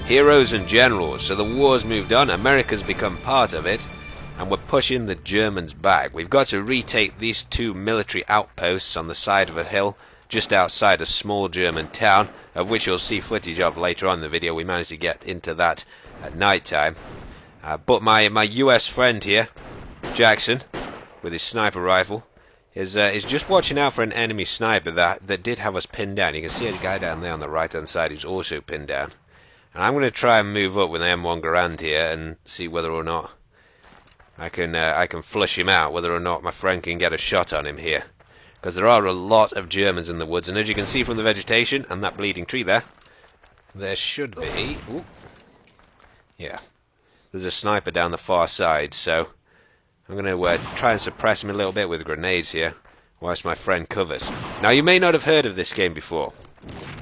heroes and generals. So the war's moved on, America's become part of it, and we're pushing the Germans back. We've got to retake these two military outposts on the side of a hill just outside a small German town, of which you'll see footage of later on in the video. We managed to get into that at night time. But my US friend here, Jackson, with his sniper rifle, is just watching out for an enemy sniper that did have us pinned down. You can see a guy down there on the right hand side who's also pinned down. And I'm going to try and move up with an M1 Garand here and see whether or not I can flush him out, whether or not my friend can get a shot on him here. Because there are a lot of Germans in the woods, and as you can see from the vegetation and that bleeding tree there should be... Ooh, yeah, there's a sniper down the far side, so I'm going to try and suppress him a little bit with grenades here, whilst my friend covers. Now, you may not have heard of this game before,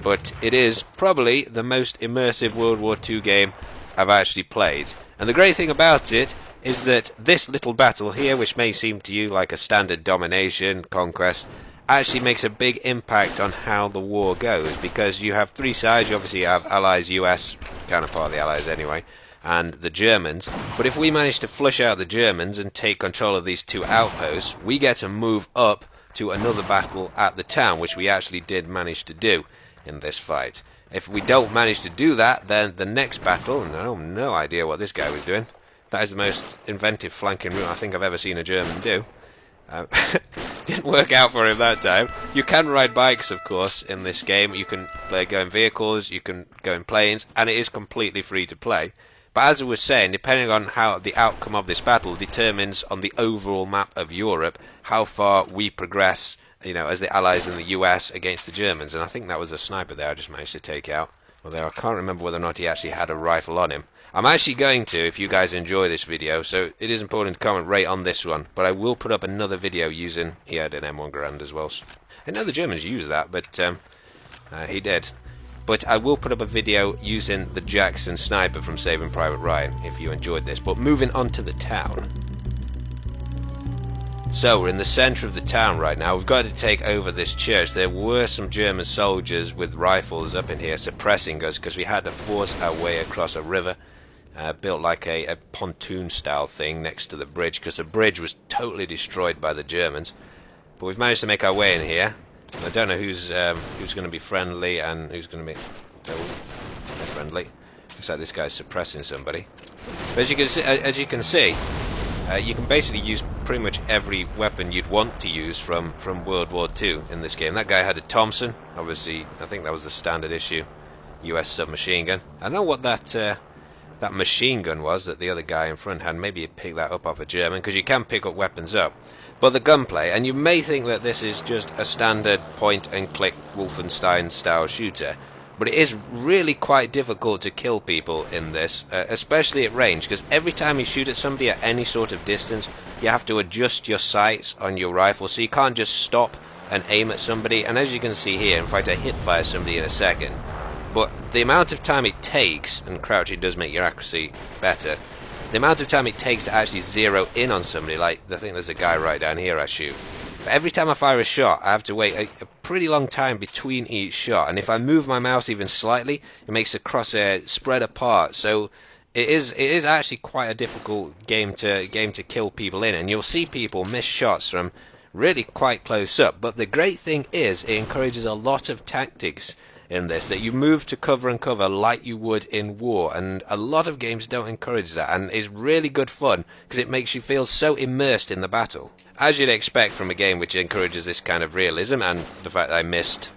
but it is probably the most immersive World War II game I've actually played. And the great thing about it is that this little battle here, which may seem to you like a standard domination, conquest, actually makes a big impact on how the war goes, because you have three sides. You obviously have Allies, US, kind of part of the Allies anyway, and the Germans. But if we manage to flush out the Germans and take control of these two outposts, we get to move up to another battle at the town, which we actually did manage to do in this fight. If we don't manage to do that, then the next battle, and I have no idea what this guy was doing. That is the most inventive flanking route I think I've ever seen a German do. Didn't work out for him that time. You can ride bikes, of course, in this game. You can go in vehicles, you can go in planes, and it is completely free to play. But as I was saying, depending on how the outcome of this battle determines on the overall map of Europe how far we progress, you know, as the Allies in the US against the Germans. And I think that was a sniper there I just managed to take out. Although I can't remember whether or not he actually had a rifle on him. I'm actually going to, if you guys enjoy this video, so it is important to comment right on this one, but I will put up another video using, he had an M1 Garand as well. I know the Germans use that, but he did. But I will put up a video using the Jackson sniper from Saving Private Ryan, if you enjoyed this. But moving on to the town. So we're in the centre of the town right now. We've got to take over this church. There were some German soldiers with rifles up in here suppressing us because we had to force our way across a river. Built like a pontoon style thing next to the bridge, because the bridge was totally destroyed by the Germans. But we've managed to make our way in here. I don't know who's going to be friendly and who's going to be friendly. Looks like this guy's suppressing somebody. But as you can see, you can basically use pretty much every weapon you'd want to use from World War II in this game. That guy had a Thompson. Obviously, I think that was the standard issue US submachine gun. I don't know what that machine gun was that the other guy in front had. Maybe he picked that up off a German, because you can pick up weapons up. But the gunplay, and you may think that this is just a standard point-and-click Wolfenstein-style shooter, but it is really quite difficult to kill people in this, especially at range, because every time you shoot at somebody at any sort of distance, you have to adjust your sights on your rifle, so you can't just stop and aim at somebody. And as you can see here, in fact I hit-fire somebody in a second. But the amount of time it takes, and crouching does make your accuracy better, the amount of time it takes to actually zero in on somebody, like I think there's a guy right down here I shoot. But every time I fire a shot, I have to wait a pretty long time between each shot, and if I move my mouse even slightly, it makes the crosshair spread apart. So it is actually quite a difficult game to kill people in, and you'll see people miss shots from really quite close up. But the great thing is, it encourages a lot of tactics in this, that you move to cover and cover like you would in war, and a lot of games don't encourage that, and it's really good fun because it makes you feel so immersed in the battle, as you'd expect from a game which encourages this kind of realism. And the fact that I missed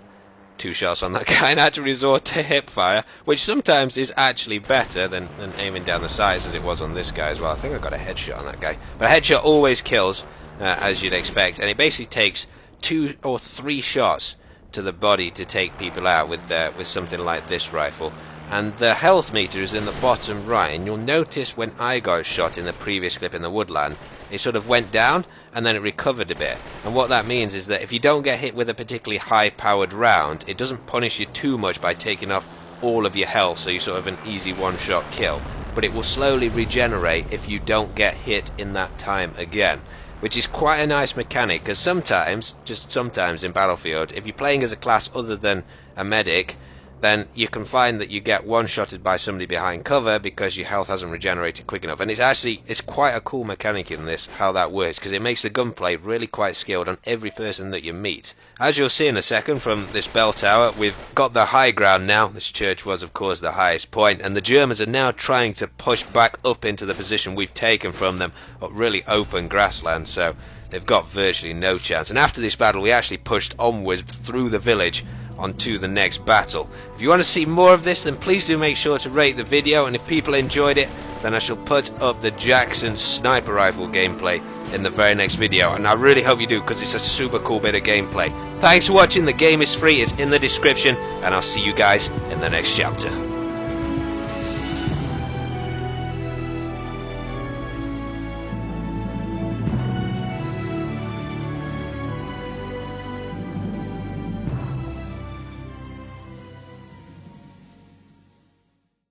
2 shots on that guy and had to resort to hip fire, which sometimes is actually better than aiming down the sights, as it was on this guy as well. I think I got a headshot on that guy, but a headshot always kills, as you'd expect, and it basically takes 2 or 3 shots to the body to take people out with something like this rifle. And the health meter is in the bottom right, and you'll notice when I got shot in the previous clip in the woodland, it sort of went down and then it recovered a bit. And what that means is that if you don't get hit with a particularly high powered round, it doesn't punish you too much by taking off all of your health, so you sort of an easy one-shot kill, but it will slowly regenerate if you don't get hit in that time again, which is quite a nice mechanic, because sometimes, just sometimes in Battlefield, if you're playing as a class other than a medic, then you can find that you get one-shotted by somebody behind cover because your health hasn't regenerated quick enough. And it's quite a cool mechanic in this, how that works, because it makes the gunplay really quite skilled on every person that you meet. As you'll see in a second from this bell tower, we've got the high ground now. This church was, of course, the highest point, and the Germans are now trying to push back up into the position we've taken from them, really open grassland, so they've got virtually no chance. And after this battle, we actually pushed onwards through the village onto the next battle. If you want to see more of this, then please do make sure to rate the video, and if people enjoyed it, then I shall put up the Jackson sniper rifle gameplay in the very next video, and I really hope you do, because it's a super cool bit of gameplay. Thanks for watching. The game is free, it's in the description, and I'll see you guys in the next chapter.